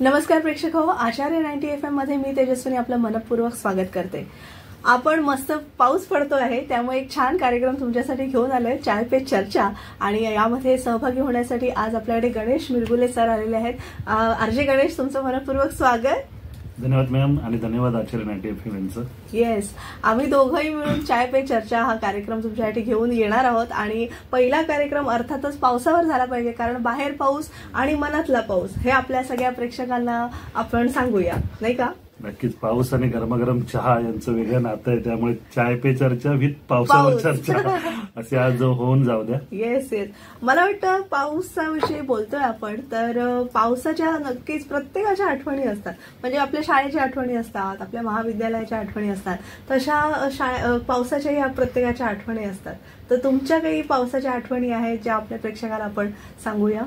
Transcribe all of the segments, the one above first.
नमस्कार प्रेक्षक हो, आचार्य 90 FM मध्ये मी तेजस्विनी आपलं मनपूर्वक स्वागत करते. आपण मस्त पाऊस पडतो आहे, त्यामुळे एक छान कार्यक्रम तुमच्यासाठी घेऊन आलोय, चाय पे चर्चा. आणि यामध्ये सहभागी होण्यासाठी आज आपल्याकडे गणेश मिरगुले सर आलेले आहेत. आरजे गणेश, तुमचं मनपूर्वक स्वागत. धन्यवाद मॅम आणि धन्यवाद आचार्य 90 FM यांचं. येस, आम्ही दोघंही मिळून चाय पे चर्चा हा कार्यक्रम तुमच्यासाठी घेऊन येणार आहोत. आणि पहिला कार्यक्रम अर्थातच पावसावर झाला पाहिजे, कारण बाहेर पाऊस आणि मनातला पाऊस हे आपल्या सगळ्या प्रेक्षकांना आपण सांगूया, नाही का? नक्कीच. पाऊस आणि गरमागरम चहा यांचं वेगळं नातं आहे, त्यामुळे चाय पे चर्चा विथ पावसावर चर्चा असे आज होऊन जाऊ द्या. येस येस, मला वाटतं पावसाविषयी बोलतोय आपण तर पावसाच्या नक्कीच प्रत्येकाच्या आठवणी असतात. म्हणजे आपल्या शाळेच्या आठवणी असतात, आपल्या महाविद्यालयाच्या आठवणी असतात, तशा पावसाच्याही प्रत्येकाच्या आठवणी असतात. तर तुमच्या काही पावसाच्या आठवणी आहेत ज्या आपल्या प्रेक्षकाला आपण सांगूया?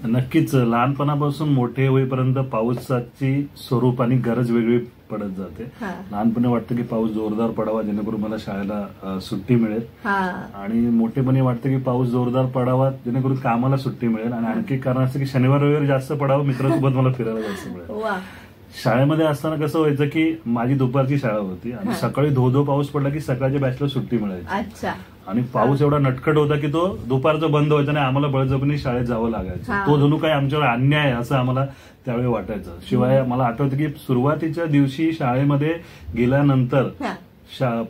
नक्कीच. लहानपणापासून मोठे होईपर्यंत पावसाची स्वरूप आणि गरज वेगळी पडत जाते. लहानपणी वाटतं की पाऊस जोरदार पडावा जेणेकरून मला शाळेला सुट्टी मिळेल, आणि मोठेपणी वाटतं की पाऊस जोरदार पडावा जेणेकरून कामाला सुट्टी मिळेल, आणि आणखी कारण असं की शनिवार रविवार जास्त पडावं, मित्रांसोबत मला फिरायला जास्त मिळेल. शाळेमध्ये असताना कसं व्हायचं की माझी दुपारची शाळा होती आणि सकाळी धो पाऊस पडला की सकाळच्या बॅचला सुट्टी मिळायची. आणि पाऊस एवढा नटखट होता की तो दुपारचा बंद व्हायचा आणि आम्हाला बळजबरीने शाळेत जावं लागायचं. तो जणू काही आमच्यावर अन्याय असं आम्हाला त्यावेळी वाटायचं. शिवाय मला आठवतं की सुरुवातीच्या दिवशी शाळेमध्ये गेल्यानंतर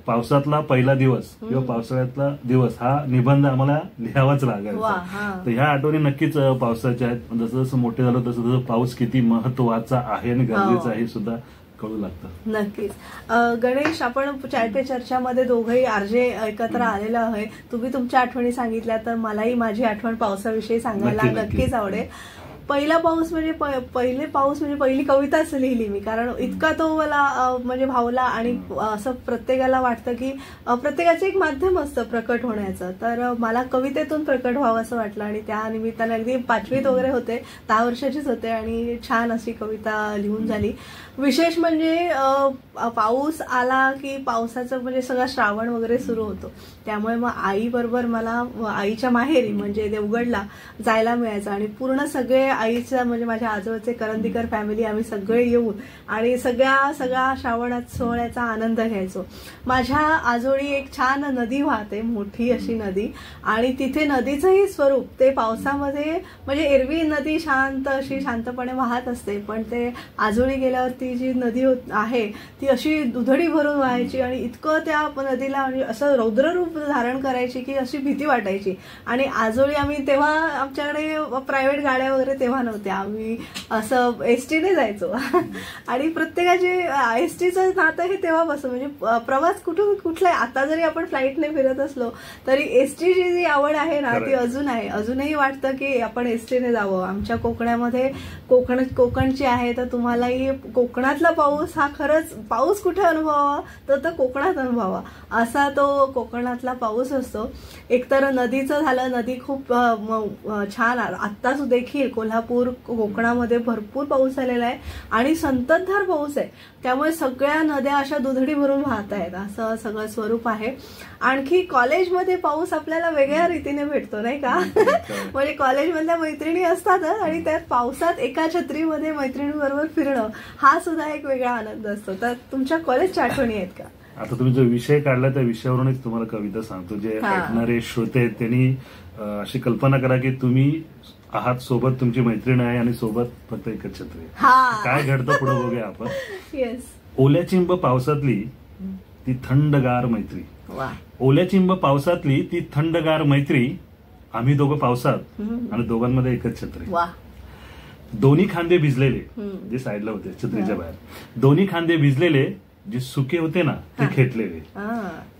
पावसातला पहिला दिवस किंवा पावसाळ्यातला दिवस हा निबंध आम्हाला लिहावाच लागायचा. तर ह्या आठवणी नक्कीच पावसाच्या आहेत. जसं जसं मोठे झालो तसं तसं पाऊस किती महत्वाचा आहे आणि गरजेचा आहे सुद्धा कळू लागतं. नक्कीच. गणेश, आपण चाय पे चर्चामध्ये दोघंही आरजे एकत्र आलेलो आहे. तुम्ही तुमच्या आठवणी सांगितल्या तर मलाही माझी आठवण पावसाविषयी सांगायला नक्कीच आवडेल. पहिला पाऊस म्हणजे पहिली कविताच लिहिली मी, कारण इतका तो मला म्हणजे भावला. आणि असं प्रत्येकाला वाटतं की प्रत्येकाचं एक माध्यम असतं प्रकट होण्याचं, तर मला कवितेतून प्रकट व्हावं असं वाटलं. आणि त्या निमित्ताने अगदी 5वीत वगैरे होते, 10 वर्षाचीच होते, आणि छान अशी कविता लिहून झाली. विशेष म्हणजे पाऊस आला की पावसाचं म्हणजे सगळा श्रावण वगैरे सुरू होतो, त्यामुळे मग आई बरोबर मला आईच्या माहेरी म्हणजे देवगडला जायला मिळायचं. आणि पूर्ण सगळे आईच्या म्हणजे माझ्या आजोबाचे करंदीकर फॅमिली आम्ही सगळे येऊन आणि सगळा श्रावणात सोहळ्याचा आनंद घ्यायचो. माझ्या आजोळी एक छान नदी वाहते, मोठी अशी नदी, आणि तिथे नदीचंही स्वरूप ते पावसामध्ये म्हणजे एरवी नदी शांत अशी शांतपणे वाहत असते, पण ते आजोळी गेल्यावर ती जी नदी आहे ती अशी दुधडी भरून व्हायची आणि इतकं त्या नदीला म्हणजे असं रौद्ररूप धारण करायची की अशी भीती वाटायची. आणि आजोळी आम्ही तेव्हा आमच्याकडे प्रायव्हेट गाड्या वगैरे तेव्हा नव्हत्या, आम्ही असं एसटीने जायचो. आणि प्रत्येकाचे एसटीचं नातं हे तेव्हापासून म्हणजे प्रवास कुठला आता जरी आपण फ्लाईटने फिरत असलो तरी एसटीची जी आवड आहे ना ती अजून आहे. अजूनही वाटतं की आपण एसटीने जावं. आमच्या कोकणामध्ये कोकणची आहे, तर तुम्हालाही कोकणातला पाऊस हा खरंच पाऊस कुठे अनुभवावा तर कोकणात अनुभवावा असा तो कोकणातला पाऊस असतो. एकतर नदीचं झालं, नदी खूप छान. आत्ताच देखील कोल्हापूर कोकणामध्ये भरपूर पाऊस झालेला आहे आणि संततधार पाऊस आहे, त्यामुळे सगळ्या नद्या अशा दुधडी भरून वाहत आहेत, असं सगळं स्वरूप आहे. आणखी कॉलेजमध्ये पाऊस आपल्याला वेगळ्या रीतीने भेटतो, नाही का? म्हणजे कॉलेजमधल्या मैत्रिणी असतातच, आणि त्यात पावसात एका छत्रीमध्ये मैत्रिणीबरोबर फिरणं हा सुद्धा एक वेगळा आनंद असतो. तर तुमच्या कॉलेजच्या आठवणी आहेत का? आता तुम्ही जो विषय काढला त्या विषयावरूनच तुम्हाला कविता सांगतो. जे ऐकणारे श्रोते आहेत त्यांनी अशी कल्पना करा की तुम्ही आहात, सोबत तुमची मैत्रीण आहे आणि सोबत फक्त एकच छत्री. काय घडतं पुढे बघूया आपण. येस. ओल्या चिंब पावसातली ती थंडगार मैत्री, ओल्या चिंब पावसातली ती थंडगार मैत्री, आम्ही दोघं पावसात आणि दोघांमध्ये एकच छत्री. दोन्ही खांदे भिजलेले, जे साईडला होते छत्रीच्या बाहेर, दोन्ही खांदे भिजलेले जे सुके होते ना ते खेटलेले,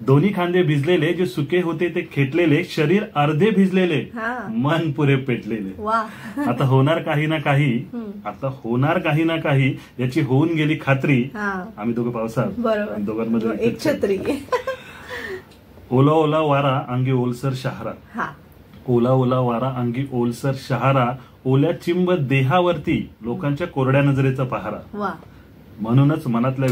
दोन्ही खांदे भिजलेले जे सुके होते ते खेटलेले, शरीर अर्धे भिजलेले मन पुरे पेटलेले. आता होणार काही ना काही याची होऊन गेली खात्री, आम्ही दोघं पावसात, दोघांमध्ये एक छत्री. ओला ओला वारा अंगी ओलसर शहारा, ओला ओला वारा अंगी ओलसर शहारा, ओल्या चिंब देहावरती लोकांच्या कोरड्या नजरेचा पहारा. म्हणूनच मनातल्या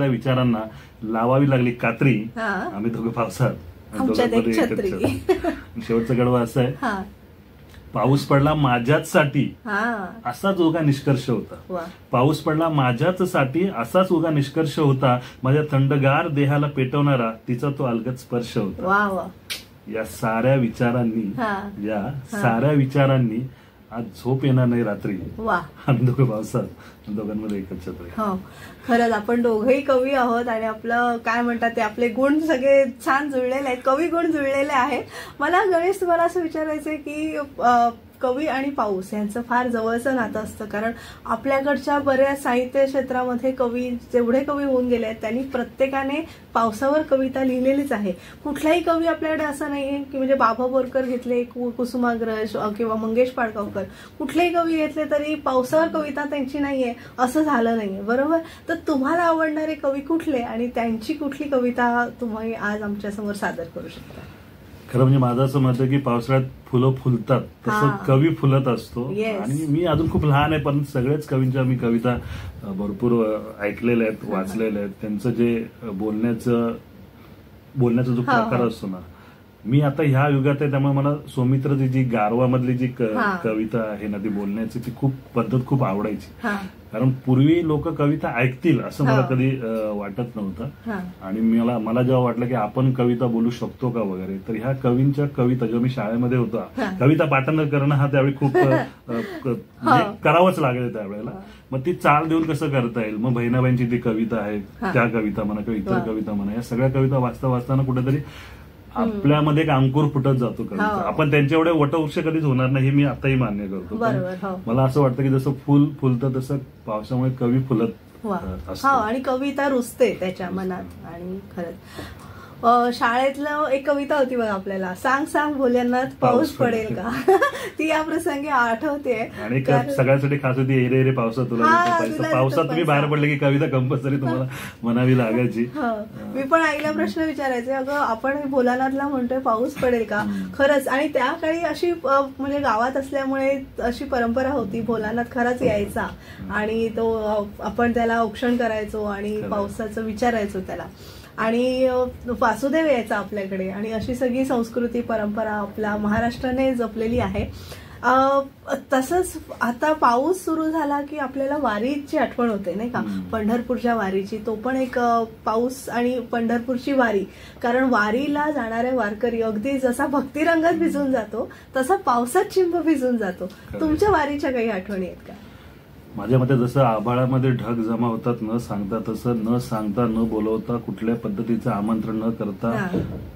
विचारांना लावावी लागली कात्री, आम्ही दोघं पावसात. शेवटचं गडवं असं आहे, पाऊस पडला माझ्याच साठी असाच उगा निष्कर्ष होता. पाऊस पडला माझ्याच साठी असाच उगा निष्कर्ष होता. माझ्या थंडगार देहाला पेटवणारा तिचा तो अलगद स्पर्श होता. या साऱ्या विचारांनी आज झोप येणार नाही रात्री. दोघं पावसात दोघांमध्ये एकच छत्र. हो, खरंच आपण दोघंही कवी आहोत आणि आपलं काय म्हणतात ते आपले गुण सगळे छान जुळलेले आहेत, कवी गुण जुळलेले आहेत. मला गणेश तुम्हाला असं विचारायचंय की कवी आणि पाऊस यांचं फार जवळचं नातं असतं, कारण आपल्याकडच्या बऱ्याच साहित्य क्षेत्रामध्ये कवी जेवढे कवी होऊन गेले आहेत त्यांनी प्रत्येकाने पावसावर कविता लिहिलेलीच आहे. कुठलाही कवी आपल्याकडे असं नाहीये की म्हणजे बाबा बोरकर घेतले, कुसुमाग्रज किंवा मंगेश पाडगावकर, कुठलेही कवी घेतले तरी पावसावर कविता त्यांची नाहीये असं झालं नाहीये, बरोबर. तर तुम्हाला आवडणारे कवी कुठले आणि त्यांची कुठली कविता तुम्ही आज आमच्या समोर सादर करू शकता? खरं म्हणजे माझं असं मत आहे की पावसाळ्यात फुलं फुलतात तसं कवी फुलत असतो. आणि मी अजून खूप लहान आहे पण सगळेच कवींच्या मी कविता भरपूर ऐकलेल्या आहेत, वाचलेल्या आहेत. त्यांचं जे बोलण्याचा जो प्रकार असतो ना, मी आता ह्या युगात आहे त्यामुळे मला सौमित्रची जी गारवामधली जी कविता आहे ना ती बोलण्याची ती पद्धत खूप आवडायची. कारण पूर्वी लोक कविता ऐकतील असं मला कधी वाटत नव्हतं. आणि मला जेव्हा वाटलं की आपण कविता बोलू शकतो का वगैरे, तर ह्या कवींच्या कविता जेव्हा मी शाळेमध्ये होता कविता पाठांतर करणं हा त्यावेळी खूप करावंच लागेल त्यावेळेला. मग ती चाल देऊन कसं करता येईल, मग बहिणाबाईंची ती कविता आहे त्या कविता म्हणा किंवा इतर कविता म्हणा, या सगळ्या कविता वाचताना कुठेतरी आपल्यामध्ये एक अंकुर फुटत जातो कविता. आपण त्यांच्या एवढे वटवृक्ष कधीच होणार नाही हे मी आताही मान्य करतो. मला असं वाटतं की जसं फुल फुलतं तसं पावसामुळे कवी फुलत असतो आणि कविता रुजते त्याच्या मनात. आणि खरंच शाळेतलं एक कविता होती बघा आपल्याला, सांग सांग भोलेनाथ पाऊस पडेल का, ती या प्रसंगी आठवते. आणि सगळ्यासाठी खास होती एरे एरे पावसात तुला पावसात तुम्ही बाहेर पडले की कविता कंपल्सरी तुम्हाला म्हणावी लागायची. मी पण आईला प्रश्न विचारायचे, अगं आपण भोलानाथला म्हणतोय पाऊस पडेल का. खरंच, आणि त्या काळी अशी म्हणजे गावात असल्यामुळे अशी परंपरा होती, भोलानाथ खरंच यायचा आणि तो आपण त्याला औक्षण करायचो आणि पावसाचं विचारायचो त्याला, आणि वासुदेव यायचा आपल्याकडे. आणि अशी सगळी संस्कृती परंपरा आपल्या महाराष्ट्राने जपलेली आहे. तसंच आता पाऊस सुरू झाला की आपल्याला वारीची आठवण होते नाही का, पंढरपूरच्या वारीची. तो पण एक पाऊस आणि पंढरपूरची वारी, कारण वारीला जाणारे वारकरी अगदी जसा भक्तिरंगात भिजून जातो तसा पावसात चिंब भिजून जातो. तुमच्या वारीच्या काही आठवणी आहेत का? माझ्या मते जसं आभाळामध्ये ढग जमा होतात न सांगता, तसं न सांगता न बोलवता कुठल्या पद्धतीचं आमंत्रण न करता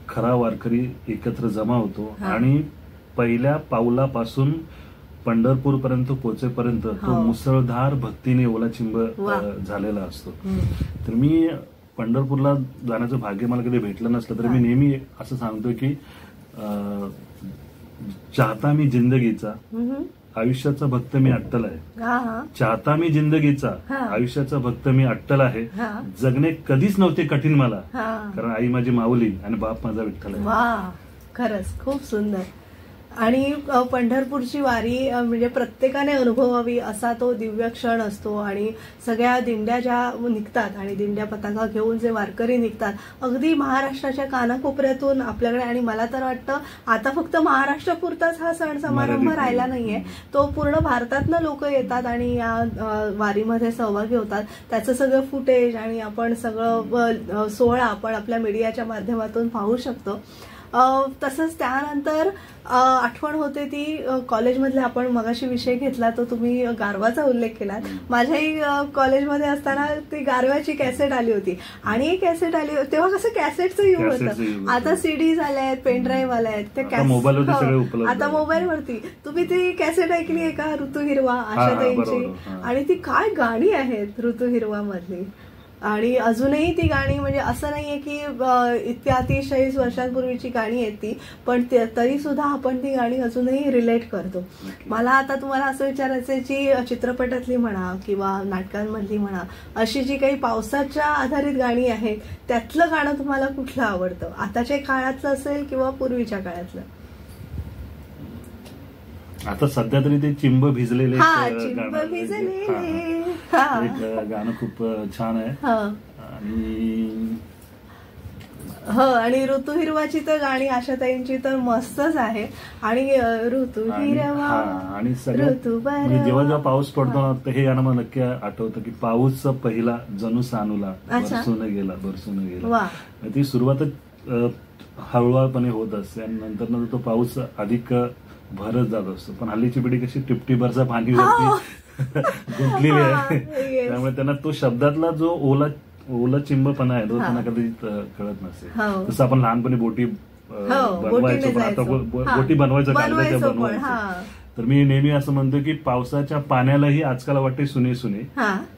खरा वारकरी एकत्र जमा होतो. आणि पहिल्या पाऊलापासून पंढरपूर पर्यंत पोहोचेपर्यंत तो मुसळधार भक्तीने ओलाचिंब झालेला असतो. तर मी पंढरपूरला जाण्याचं भाग्य मला कधी भेटलं नसलं तरी मी नेहमी असं सांगतो की चाहता मी जिंदगीचा, आयुष्याचा भक्त मी अट्टल आहे. चाहता मी जिंदगीचा, आयुष्याचा भक्त मी अट्टल आहे. जगणे कधीच नव्हते कठीण मला, कारण आई माझी माऊली आणि बाप माझा विठ्ठल आहे. खरंच खूप सुंदर. आणि पंढरपूरची वारी म्हणजे प्रत्येकाने अनुभवावी असा तो दिव्य क्षण असतो. आणि सगळ्या दिंड्या ज्या निघतात आणि दिंड्या पताका घेऊन जे वारकरी निघतात अगदी महाराष्ट्राच्या कानाकोपऱ्यातून आपल्याकडे. आणि मला तर वाटतं आता फक्त महाराष्ट्रापुरताच हा सण समारंभ राहिला नाहीये, तो पूर्ण भारतातनं लोक येतात आणि या वारीमध्ये सहभागी होतात. त्याचं सगळं फुटेज आणि आपण सगळं सोहळा आपण आपल्या मीडियाच्या माध्यमातून पाहू शकतो. तसंच त्यानंतर आठवण होते ती कॉलेजमधले, आपण मगाशी विषय घेतला तो तुम्ही गारवाचा उल्लेख केला. माझ्याही कॉलेजमध्ये असताना ती गारव्याची कॅसेट आली होती. आणि कॅसेट आली तेव्हा कसं कॅसेटचं युग होतं. आता सीडीज आल्या आहेत, पेन ड्राईव्ह आल्या आहेत, त्या आता मोबाईलवरती. तुम्ही ती कॅसेट ऐकली आहे का, ऋतू हिरवा आशाताईंची? आणि ती काय गाणी आहेत ऋतू हिरवा मधली. आणि अजूनही ती गाणी म्हणजे असं नाहीये की इतक्या 30-40 वर्षांपूर्वीची गाणी आहेत ती, पण तरी सुद्धा आपण ती गाणी अजूनही रिलेट करतो. मला आता तुम्हाला असं विचारायचंय की चित्रपटातली म्हणा किंवा नाटकांमधली म्हणा अशी जी काही पावसाच्या आधारित गाणी आहेत त्यातलं गाणं तुम्हाला कुठलं आवडतं? आताच्या काळातलं असेल किंवा पूर्वीच्या काळातलं? आता सध्या तरी ते चिंब भिजलेले गाणं खूप छान आहे. आणि हो, आणि ऋतू हिरवाची तर गाणी आशाताईंची तर मस्तच आहे. आणि ऋतू हिरवा आणि ऋतू जेव्हा जेव्हा पाऊस पडतो ना, तर हे गाणं मला नक्की आठवतं की पाऊस पहिला जणू सानूला बरसून गेला. ती सुरुवातच हळूहळूपणे होत असते आणि नंतर तो पाऊस अधिक भरत जात असतो. पण हल्लीची पिढी कशी टिपटिपरचा पाणी गुंतलेली आहे, त्यामुळे त्यांना तो शब्दातला जो ओला चिंबपणा आहे तो त्यांना कधी कळत नसेल. जसं आपण लहानपणी बोटी बनवायचो, पण आता बोटी बनवायचं कागदाच्या बनवायचं. तर मी नेहमी असं म्हणतो की पावसाच्या पाण्यालाही आजकाल वाटते सुने सुने,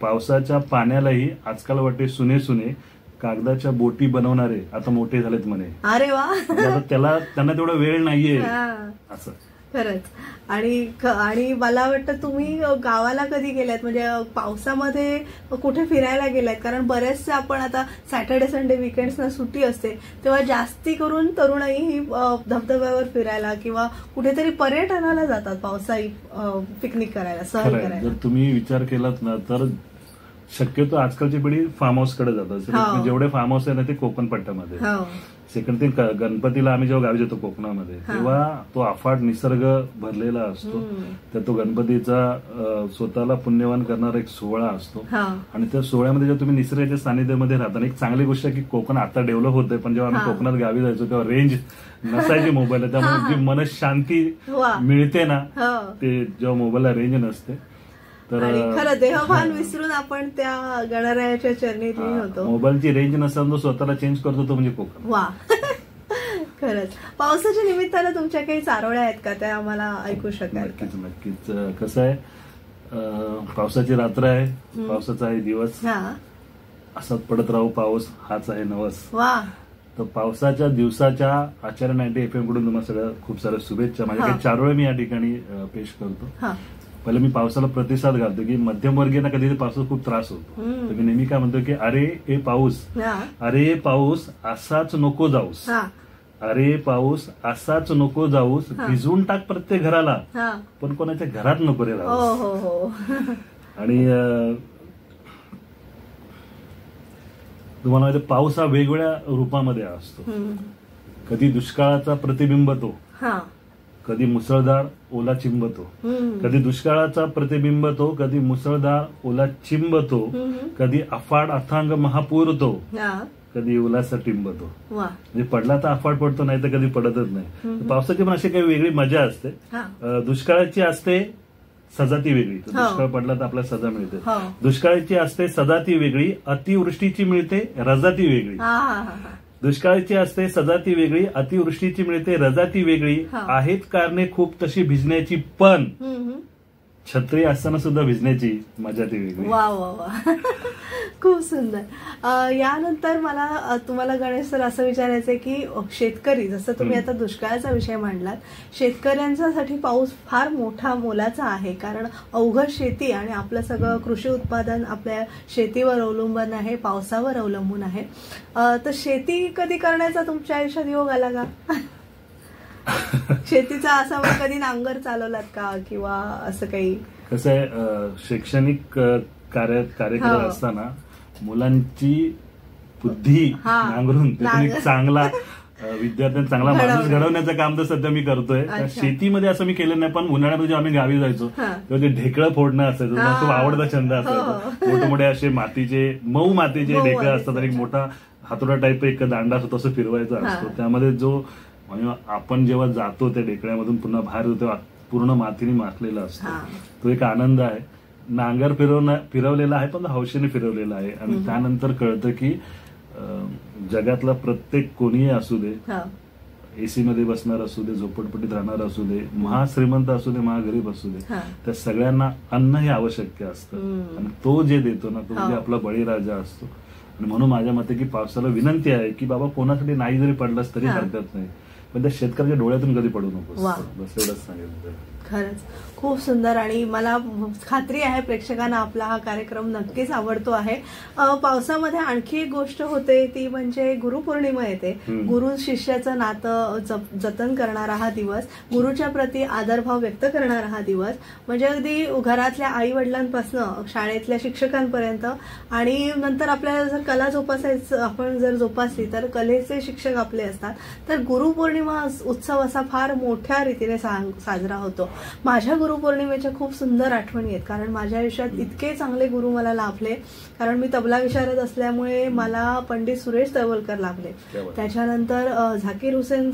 पावसाच्या पाण्यालाही आजकाल वाटते सुने सुने, कागदाच्या बोटी बनवणारे आता मोठे झालेत म्हणे. अरे वा, त्यांना तेवढा वेळ नाहीये असं. खरंच. आणि मला वाटतं तुम्ही गावाला कधी गेलात, म्हणजे पावसामध्ये कुठे फिरायला गेलात? कारण बरेचसे आपण आता सॅटर्डे संडे विकेंड्सना सुट्टी असते, तेव्हा जास्ती करून तरुणाई ही धबधब्यावर फिरायला किंवा कुठेतरी पर्यटनाला जातात पावसाळी पिकनिक करायला, सहल करायला. जर तुम्ही विचार केलात ना तर शक्यतो आजकालची पिढी फार्म हाऊस कडे जातात. जेवढे फार्म हाऊस आहे ना ते कोकण पट्ट्यामध्ये. सेकंड थिंग, गणपतीला आम्ही जेव्हा गावी जातो कोकणामध्ये, तेव्हा तो अफाट निसर्ग भरलेला असतो. तर तो गणपतीचा स्वतःला पुण्यवान करणारा एक सोहळा असतो. आणि त्या सोहळ्यामध्ये जेव्हा तुम्ही निसर्गाच्या सानिध्यामध्ये राहता, एक चांगली गोष्ट आहे की कोकण आता डेव्हलप होतंय, पण जेव्हा आम्ही कोकणात गावी जायचो तेव्हा रेंज नसायची मोबाईल, त्यामुळे जी मनशांती मिळते ना ते जेव्हा मोबाईलला रेंज नसते. खरं देहभान विसरून आपण त्या गणरायाच्या चरणी होतो. मोबाईलची रेंज नसताना तो स्वतःला चेंज करतो तो म्हणजे कोकण. वा, खरंच. पावसाच्या निमित्तानं तुमच्या काही चारोळ्या आहेत का, त्या आम्हाला ऐकू शकाल? नक्कीच. कसं आहे, पावसाची रात्र आहे, पावसाचा आहे दिवस, असाच पडत राहू पाऊस, हाच आहे नवस. वा. तर पावसाच्या दिवसाच्या आचार्य 90 FM कडून तुम्हाला सगळ्या खूप साऱ्या शुभेच्छा. माझ्या काही चारोळे मी या ठिकाणी पेश करतो. पहिले मी पावसाला प्रतिसाद घालतो की मध्यमवर्गीयांना कधी पावसाचा खूप त्रास होतो. तर मी नेहमी काय म्हणतो की अरे ए पाऊस, अरे पाऊस असाच नको जाऊस, अरे पाऊस असाच नको जाऊस, भिजवून टाक प्रत्येक घराला, पण कोणाच्या घरात नको रे राहूस. आणि तुम्हाला माहिती, पाऊस हा वेगवेगळ्या रूपामध्ये असतो. कधी दुष्काळाचा प्रतिबिंब तो, कधी मुसळधार ओला चिंबतो, कधी दुष्काळाचा प्रतिबिंब तो, कधी मुसळधार ओला चिंबतो, कधी अफाट अथांग महापूर तो, कधी उल्हासा टिंबतो. म्हणजे पडला तर अफाट पडतो, नाही तर कधी पडतच नाही. पावसाची पण अशी काही वेगळी मजा असते. दुष्काळाची असते सजा ती वेगळी, दुष्काळ पडला तर आपल्याला सजा मिळते. दुष्काळाची असते सजा ती वेगळी, अतिवृष्टीची मिळते रजा ती वेगळी. दुष्काळाची असते सजा ती वेगळी, अतिवृष्टीची मिळते रजा ती वेगळी. आहेत कारणे खूप तशी भिजण्याची, पण छत्री असताना सुद्धा भिजण्याची मजा ती वेगळी. वा वा वा, खूप सुंदर. यानंतर मला तुम्हाला गणेश सर असं विचारायचंय की शेतकरी, जसं तुम्ही आता दुष्काळाचा विषय मांडलात, शेतकऱ्यांसाठी पाऊस फार मोठा मोलाचा आहे, कारण अवघड शेती आणि आपलं सगळं कृषी उत्पादन आपल्या शेतीवर अवलंबून आहे, पावसावर अवलंबून आहे. तर शेती कधी करण्याचा तुमच्या आयुष्यात योग आला का? शेतीचा असा कधी नांगर चालवलात का, किंवा असं काही? कसं आहे, शैक्षणिक कार्यक्रम असताना मुलांची बुद्धी नांगरून चांगला विद्यार्थ्यांना चांगला माणूस घडवण्याचं काम तर सध्या मी करतोय. शेतीमध्ये असं मी केलं नाही, पण उन्हाळ्यामध्ये जेव्हा आम्ही गावी जायचो तेव्हा ते ढेकळं फोडणं असायचं, मला खूप आवडता छंद असायचा. मोठे मोठे असे मातीचे मऊ मातीचे ढेकळं असतात आणि एक मोठा हातोडा टाईप एक दांडा असतो, तसं फिरवायचा असतो. त्यामध्ये जो आपण जेव्हा जातो त्या ढेकळ्यामधून पुन्हा बाहेर येतो, पूर्ण मातीने माखलेला असतो, तो एक आनंद आहे. नांगर फिरवलेला आहे, पण हौशेने फिरवलेला आहे. आणि त्यानंतर कळतं की जगातला प्रत्येक कोणीही असू दे, एसी मध्ये बसणार असू दे, झोपडपट्टीत राहणार असू दे, महाश्रीमंत असू दे, महागरीब असू दे, त्या सगळ्यांना अन्न हे आवश्यक असतं. आणि तो जे देतो ना, तो म्हणजे आपला बळीराजा असतो. आणि म्हणून माझ्या मते की पावसाला विनंती आहे की बाबा कोणासाठी नाही जरी पडलास तरी हरकत नाही, पण त्या शेतकऱ्याच्या डोळ्यातून कधी पडू नकोस, बस एवढंच सांगितलं. खरंच खूप सुंदर आणि मला खात्री आहे प्रेक्षकांना आपला हा कार्यक्रम नक्कीच आवडतो आहे. पावसामध्ये आणखी एक गोष्ट होते ती म्हणजे गुरुपौर्णिमा येते. गुरु शिष्याचं नातं जतन करणारा हा दिवस, गुरुच्या प्रती आदरभाव व्यक्त करणारा हा दिवस, म्हणजे अगदी घरातल्या आई वडिलांपासून शाळेतल्या शिक्षकांपर्यंत आणि नंतर आपल्याला जर कला आपण जर जोपासली तर कलेचे शिक्षक आपले असतात. तर गुरुपौर्णिमा उत्सव असा फार मोठ्या रीतीने साजरा होतो. माझ्या गुरुपौर्णिमेच्या खूप सुंदर आठवणी आहेत, कारण माझ्या आयुष्यात इतके चांगले गुरु मला लाभले. कारण मी तबला विशारद असल्यामुळे मला पंडित सुरेश तळवलकर लाभले. त्याच्यानंतर झाकीर हुसेन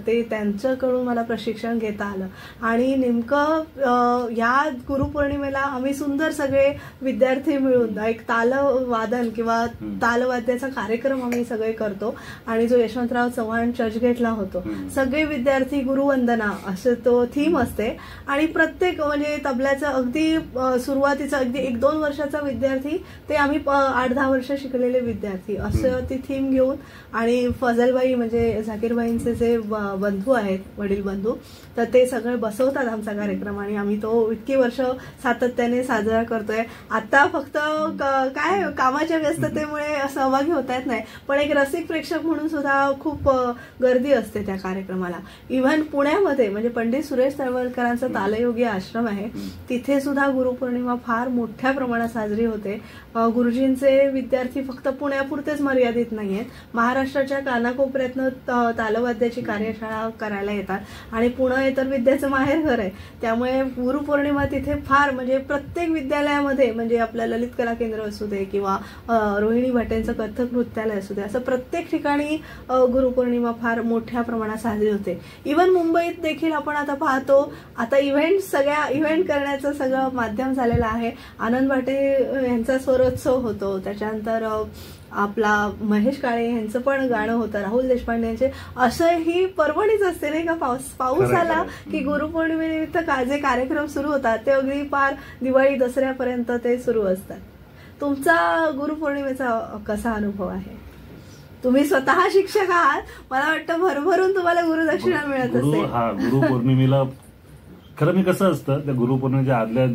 ते त्यांच्याकडून मला प्रशिक्षण घेता आलं आणि नेमकं या गुरुपौर्णिमेला आम्ही सुंदर सगळे विद्यार्थी मिळून एक तालवादन किंवा तालवाद्याचा कार्यक्रम आम्ही सगळे करतो आणि जो यशवंतराव चव्हाण चर्चगेटला होतो. सगळे विद्यार्थी गुरुवंदना असं तो थीम असते आणि प्रत्येक म्हणजे तबल्याचं अगदी सुरुवातीचा अगदी 1-2 वर्षाचा विद्यार्थी ते आम्ही 8-10 वर्ष शिकलेले विद्यार्थी असं ती थीम घेऊन आणि फजलबाई म्हणजे झाकीरबाईंचे जे बंधू आहेत वडील बंधू तर ते सगळे बसवतात आमचा कार्यक्रम आणि आम्ही तो इतकी वर्ष सातत्याने साजरा करतोय. आता फक्त काय कामाच्या व्यस्ततेमुळे सहभागी होता येत नाही, पण एक रसिक प्रेक्षक म्हणून सुद्धा खूप गर्दी असते त्या कार्यक्रमाला. इव्हन पुण्यामध्ये म्हणजे पंडित सुरेश तळवलकरांचा तालयोगी आश्रम आहे, तिथे सुद्धा गुरुपौर्णिमा फार मोठ्या प्रमाणात साजरी होते. गुरुजींचे विद्यार्थी फक्त पुण्यापुरतेच मर्यादित नाहीयेत, महाराष्ट्राच्या कानाकोपऱ्यातनं तालवाद्याची कार्यशाळा करायला येतात आणि पुणे तर विद्याचं माहेरघर आहे. त्यामुळे गुरुपौर्णिमा तिथे फार म्हणजे प्रत्येक विद्यालयामध्ये म्हणजे आपलं ललित कला केंद्र असू दे किंवा रोहिणी भट्टेंचं कथक नृत्यालय असू दे असं प्रत्येक ठिकाणी गुरुपौर्णिमा फार मोठ्या प्रमाणात साजरी होते. इव्हन मुंबईत देखील आपण आता पाहतो, आता सगळ्या इव्हेंट करण्याचं सगळं माध्यम झालेलं आहे. आनंद भाटे यांचा स्वरोत्सव होतो, त्याच्यानंतर आपला महेश काळे यांचं पण गाणं होतं, राहुल देशपांडे यांचे. असं ही पर्वणीच असते नाही का, पाऊस आला की गुरुपौर्णिमेनिमित्त जे कार्यक्रम सुरू होतात ते अगदी फार दिवाळी दसऱ्यापर्यंत ते सुरू असतात. तुमचा गुरुपौर्णिमेचा कसा अनुभव आहे? तुम्ही स्वतः शिक्षक आहात, मला वाटतं भरभरून तुम्हाला गुरुदक्षिणा मिळत असेल. हा, गुरुपौर्णिमेला खरं मी कसं असतं त्या गुरुपौर्णिमेच्या आदल्या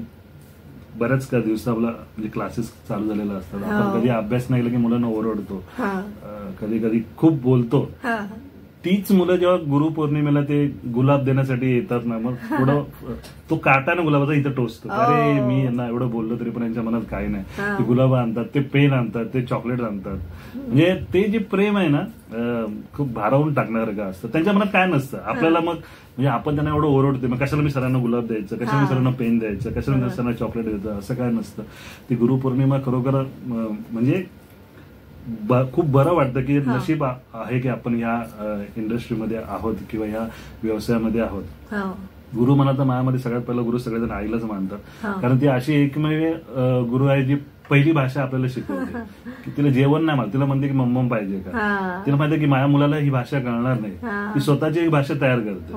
बऱ्याच का दिवस आपला म्हणजे क्लासेस चालू झालेला असतात. आपण कधी अभ्यास नाही केला की मुलांना ओरडतो, कधी कधी खूप बोलतो. तीच मुलं जेव्हा गुरुपौर्णिमेला ते गुलाब देण्यासाठी येतात ना, मग थोडं तो काटाने गुलाबाचा इथं टोचतो. अरे मी यांना एवढं बोललो तरी पण यांच्या मनात काही नाही. ते गुलाब आणतात, ते पेन आणतात, ते चॉकलेट आणतात. म्हणजे ते जे प्रेम आहे ना खूप भारावून टाकणारं का असतं. त्यांच्या मनात काय नसतं. आपल्याला मग म्हणजे आपण त्यांना एवढं ओरडतो, मग कशाला मी सरांना गुलाब द्यायचं, कशाला मी सरांना पेन द्यायचं, कशाला मी सरांना चॉकलेट द्यायचं, असं काय नसतं. ती गुरुपौर्णिमा खरोखर म्हणजे खूप बरं वाटतं की नशीब आहे की आपण या इंडस्ट्रीमध्ये आहोत किंवा या व्यवसायामध्ये आहोत. गुरु म्हणा तर माझ्यामध्ये सगळ्यात पहिला गुरु सगळेजण आईलाच मानतात, कारण ती अशी एकमेव गुरु आहे जी पहिली भाषा आपल्याला शिकवते. की तिला जेवण नाही मला, तिला म्हणते की मम्मम पाहिजे का, तिला माहिती की माझ्या मुलाला ही भाषा कळणार नाही, ती स्वतःची एक भाषा तयार करते.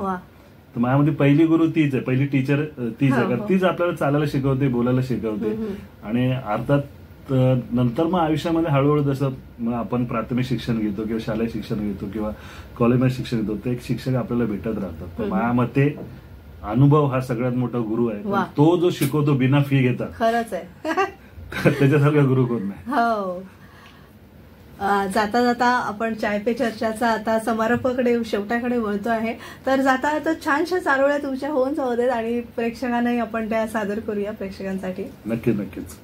तर माझ्यामध्ये पहिली गुरु तीच आहे, पहिली टीचर तीच आहे, कारण तीच आपल्याला चालायला शिकवते, बोलायला शिकवते. आणि अर्थात नंतर मग आयुष्यामध्ये हळूहळू जसं मग आपण प्राथमिक शिक्षण घेतो किंवा शालेय शिक्षण घेतो किंवा कॉलेजमध्ये शिक्षण घेतो, ते एक शिक्षक आपल्याला भेटत राहतात. तर माझ्या मते अनुभव हा सगळ्यात मोठा गुरु आहे. तो जो शिकवतो बिना फी घेता, खरंच आहे, त्याच्यासारखा गुरु कोण नाही. हो. जाता जाता आपण चाय पे चर्चाचा आता समारोपाकडे शेवटाकडे वळतो आहे. तर जाता जाता छानशा चारोळ्या तुमच्या होऊन जाऊ देत आणि प्रेक्षकांनाही आपण त्या सादर करूया प्रेक्षकांसाठी. नक्कीच नक्कीच.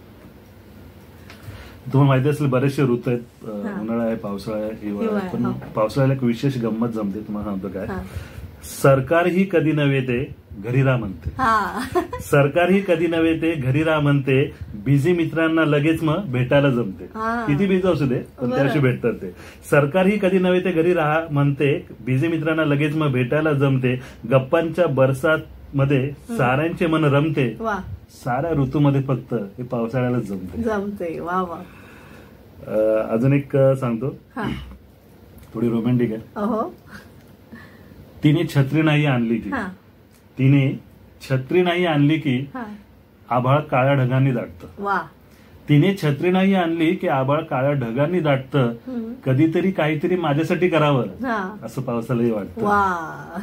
तुम्हाला माहिती असेल बरेचसे ऋतू आहेत, उन्हाळा आहे, पावसाळा आहे, हिवाळा आहे. पण पावसाळ्याला एक विशेष गंमत जमते, तुम्हाला सांगतो काय. सरकार ही कधी नव्हे ते घरी राह म्हणते, सरकार ही कधी नव्हे ते घरी राह म्हणते, बिझी मित्रांना लगेच मग भेटायला जमते. किती बिझी असू दे पण त्याशी भेटतात ते. सरकार ही कधी नव्हे ते घरी राह म्हणते, बिझी मित्रांना लगेच मग भेटायला जमते, गप्पांच्या बरसात मध्ये साऱ्यांचे मन रमते, साऱ्या ऋतूमध्ये फक्त हे पावसाळ्यालाच जमते. वा वा. अजून एक सांगतो, थोडी रोमॅन्टिक आहे. तिने छत्री नाही आणली की, तिने छत्री नाही आणली की आभाळ काळ्या ढगांनी दाटतं, तिने छत्री नाही आणली की आबाळ काळ्या ढगांनी दाटतं, कधीतरी काहीतरी माझ्यासाठी करावं असं पावसालाही वाटतं. वा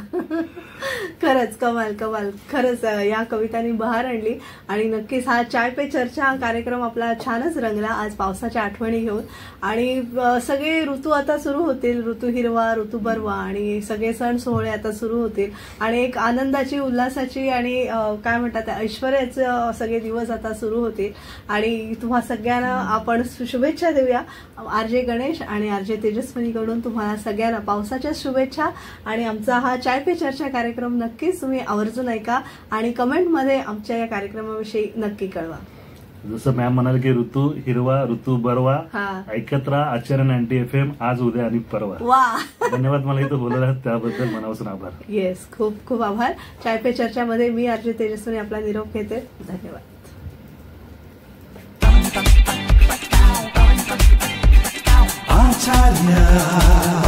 खरंच कमाल कमाल. खरंच या कवितांनी बहार आणली. आणि नक्कीच हा चाय पे चर्चा कार्यक्रम आपला छानच रंगला आज पावसाच्या आठवणी घेऊन. आणि सगळे ऋतू आता सुरू होतील, ऋतू हिरवा, ऋतू बरवा आणि सगळे सण सोहळे आता सुरू होतील आणि एक आनंदाची, उल्हासाची आणि काय म्हणतात ऐश्वर्याचे सगळे दिवस आता सुरू होतील. आणि तुम्हा सगळ्यांना आपण शुभेच्छा देऊया. आरजे गणेश आणि आरजे तेजस्विनीकडून तुम्हाला सगळ्यांना पावसाच्या शुभेच्छा. आणि आमचा हा चाय पे चर्चा कार्यक्रम नक्कीच तुम्ही आवर्जून ऐका आणि कमेंटमध्ये आमच्या या कार्यक्रमाविषयी नक्की कळवा. जसं मॅम म्हणाल की ऋतू हिरवा, ऋतू बरवा, ऐकत राहा आचार्य 90 FM आज, उद्या आणि परवा. वा धन्यवाद. मला इथं बोलायला त्याबद्दल मनापासून आभार. येस, खूप खूप आभार. चाय पे चर्चामध्ये मी आरजे तेजस्विनी आपला निरोप घेते. धन्यवाद. आचार्य